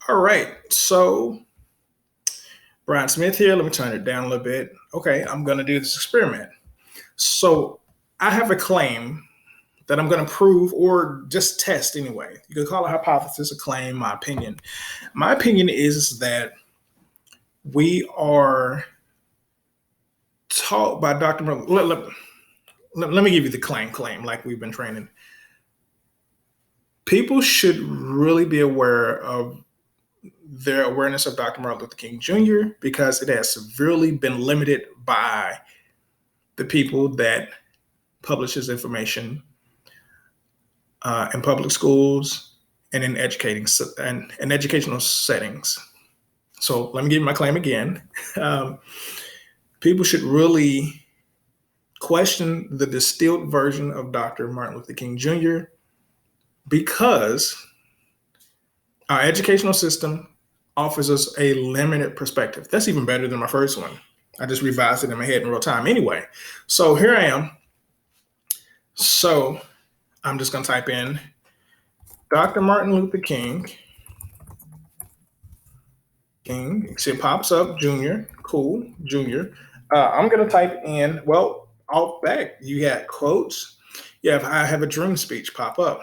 All right. So, Brian Smith here. Let me turn it down a little bit. Okay, I'm going to do this experiment. So, I have a claim that I'm going to prove or just test anyway. You could call it a hypothesis, a claim, my opinion. My opinion is that we are taught by Dr. Let me give you the claim like we've been training. People should really be aware of their awareness of Dr. Martin Luther King Jr. because it has severely been limited by the people that publish his information in public schools and in educational settings. So let me give you my claim again. People should really question the distilled version of Dr. Martin Luther King Jr. because our educational system offers us a limited perspective. That's even better than my first one. I just revised it in my head in real time. Anyway, so here I am. So I'm just going to type in Dr. Martin Luther King. See, it pops up, Junior. Cool, Junior. I'm going to type in, well, off back, you got quotes. I have a dream speech pop up.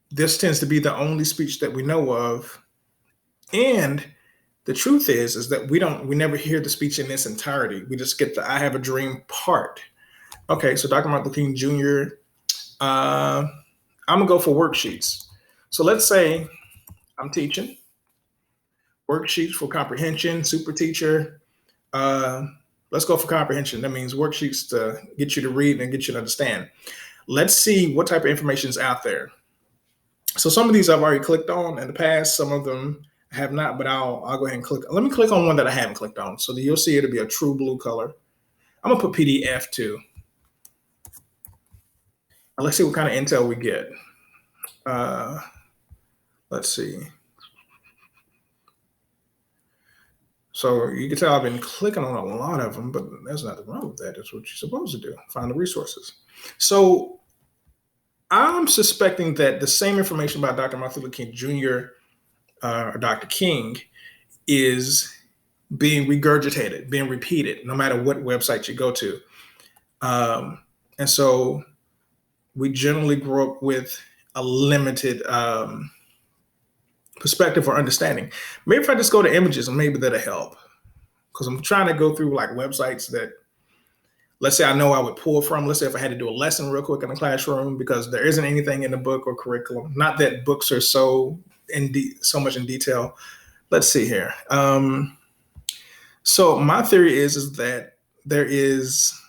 This tends to be the only speech that we know of. And the truth is that we never hear the speech in its entirety. We just get the I have a dream part. Okay, so Dr. Martin Luther King Jr., I'm gonna go for worksheets. So let's say I'm teaching worksheets for comprehension, super teacher. Let's go for comprehension. That means worksheets to get you to read and get you to understand. Let's see what type of information is out there. So some of these I've already clicked on in the past. Some of them I have not, but I'll go ahead and click. Let me click on one that I haven't clicked on. So that you'll see it'll be a true blue color. I'm gonna put PDF too. Let's see what kind of intel we get. Let's see. So you can tell I've been clicking on a lot of them, but there's nothing wrong with that. That's what you're supposed to do. Find the resources. So I'm suspecting that the same information about Dr. Martin Luther King Jr. Or Dr. King is being regurgitated, being repeated, no matter what website you go to. And so we generally grow up with a limited perspective or understanding. Maybe if I just go to images, and maybe that'll help. Because I'm trying to go through like websites that, let's say I know I would pull from. Let's say if I had to do a lesson real quick in the classroom, because there isn't anything in the book or curriculum. Not that books are so much in detail. Let's see here. So my theory is that there is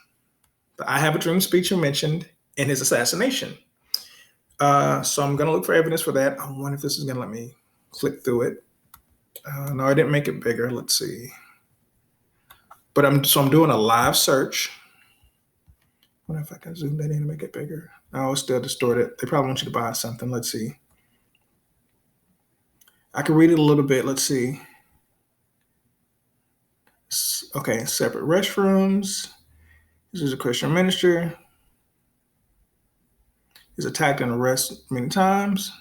the I Have a Dream speech you mentioned and his assassination. So I'm going to look for evidence for that. I wonder if this is going to let me click through it. No, I didn't make it bigger. Let's see. But I'm doing a live search. I wonder if I can zoom that in and make it bigger. Oh, it's still distorted. They probably want you to buy something. Let's see. I can read it a little bit. Let's see. Okay, separate restrooms. This is a Christian minister. He's attacked and arrested many times.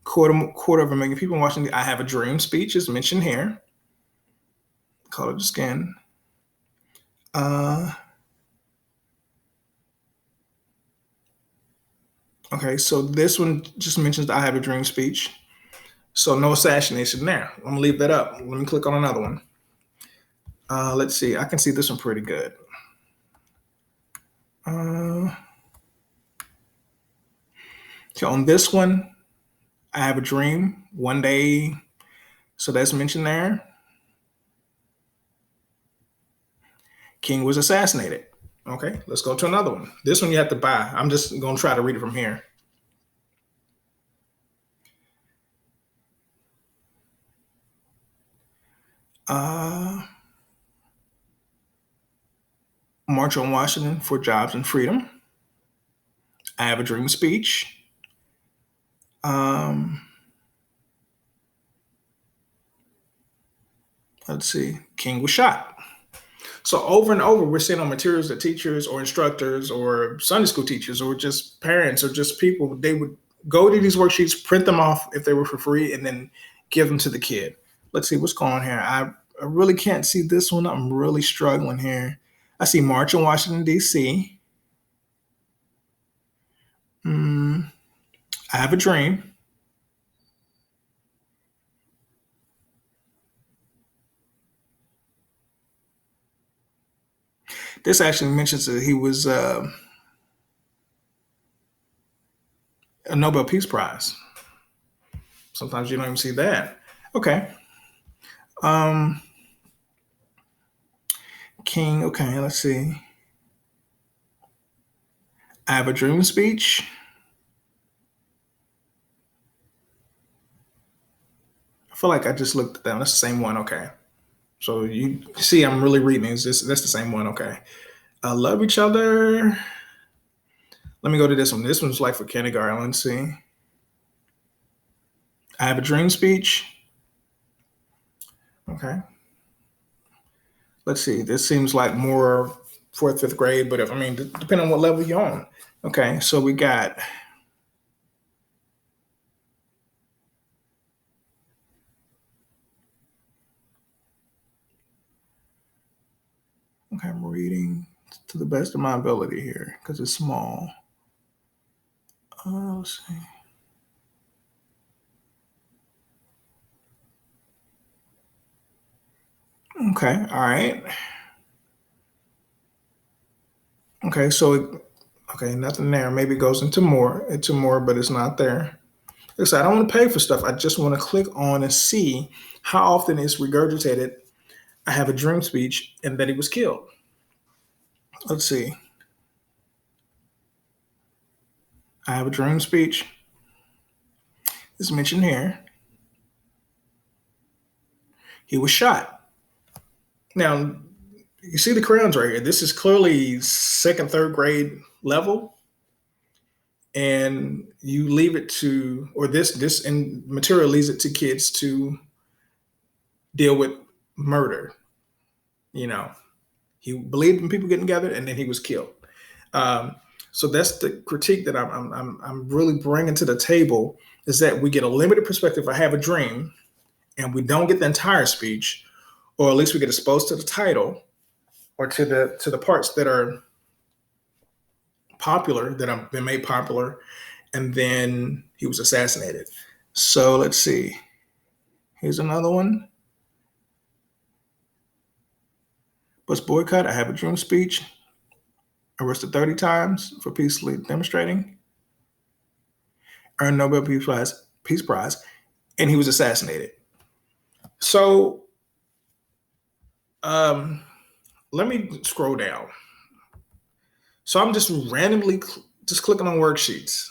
Quarter of a million people watching the I Have a Dream speech is mentioned here. Color the skin. Okay, so this one just mentions the I Have a Dream speech. So no assassination there. I'm gonna leave that up. Let me click on another one. Let's see. I can see this one pretty good. So on this one, I have a dream one day. So that's mentioned there. King was assassinated. Okay, let's go to another one. This one you have to buy. I'm just going to try to read it from here. March on Washington for Jobs and Freedom. I Have a Dream speech. Let's see. King was shot. So over and over, we're seeing on materials that teachers or instructors or Sunday school teachers or just parents or just people, they would go to these worksheets, print them off if they were for free, and then give them to the kid. Let's see what's going on here. I really can't see this one. I'm really struggling here. I see March in Washington, D.C. I have a dream. This actually mentions that he was a Nobel Peace Prize. Sometimes you don't even see that. Okay. Um, King. Okay, let's see. I have a dream speech. I feel like I just looked at that. That's the same one. Okay. So you see, I'm really reading. That's the same one. Okay. Love each other. Let me go to this one. This one's like for kindergarten. Let's see. I have a dream speech. Okay. Let's see. This seems like more fourth, fifth grade, but I mean, depending on what level you're on. Okay. So we got. Okay, I'm reading to the best of my ability here because it's small. Let's see. Okay, all right. Okay, so okay, nothing there. Maybe it goes into more, but it's not there. Like I said, I don't want to pay for stuff. I just want to click on and see how often it's regurgitated. I have a dream speech and that he was killed. Let's see. I have a dream speech. It's mentioned here. He was shot. Now, you see the crayons right here. This is clearly second, third grade level. And you leave it to, or this and material leaves it to kids to deal with murder. You know, he believed in people getting together, and then he was killed. Um, so that's the critique that I'm really bringing to the table is that we get a limited perspective. I have a dream, and we don't get the entire speech, or at least we get exposed to the title or to the parts that are popular that have been made popular, and then he was assassinated. So let's see. Here's another one. Was boycott. I have a dream speech. Arrested 30 times for peacefully demonstrating. Earned Nobel Peace Prize, and he was assassinated. So um, let me scroll down. So I'm just randomly just clicking on worksheets.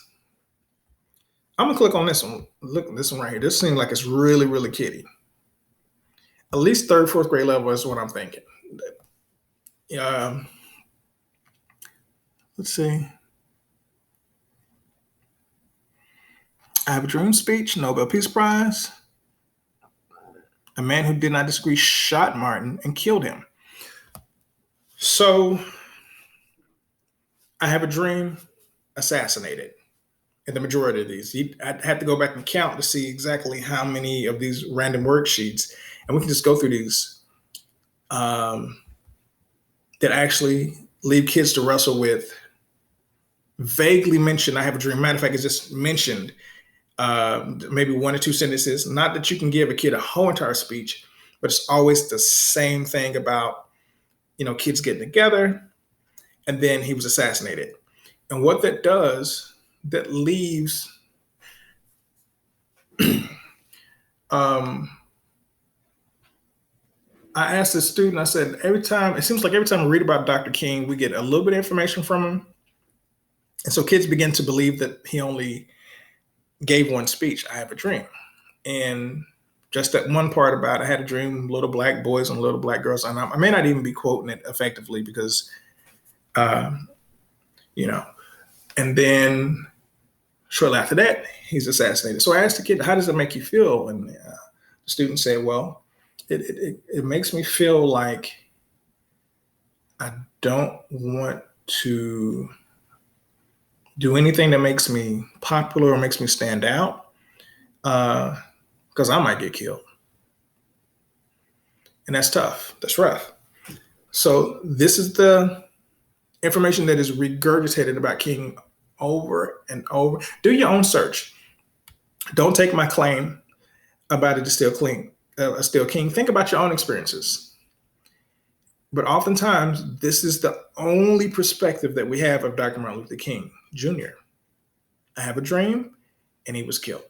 I'm gonna click on this one. Look, this one right here. This seems like it's really, really kiddie. At least third, fourth grade level is what I'm thinking. Um, let's see. I have a dream speech, Nobel Peace Prize. A man who did not disagree shot Martin and killed him. So I have a dream, assassinated. In the majority of these, I'd have to go back and count to see exactly how many of these random worksheets, and we can just go through these that actually leave kids to wrestle with. Vaguely mentioned, I have a dream. Matter of fact, it's just mentioned maybe one or two sentences. Not that you can give a kid a whole entire speech, but it's always the same thing about kids getting together, and then he was assassinated. And what that does, that leaves I asked the student, I said, it seems like every time we read about Dr. King, we get a little bit of information from him. And so kids begin to believe that he only gave one speech, I have a dream. And just that one part about I had a dream, little black boys and little black girls. And I may not even be quoting it effectively because, you know, and then shortly after that, he's assassinated. So I asked the kid, how does it make you feel? And the student said, well, it makes me feel like I don't want to do anything that makes me popular or makes me stand out, because I might get killed. And that's tough. That's rough. So this is the information that is regurgitated about King over and over. Do your own search. Don't take my claim about it is still clean, still king. Think about your own experiences. But oftentimes, this is the only perspective that we have of Dr. Martin Luther King Jr. I have a dream, and he was killed.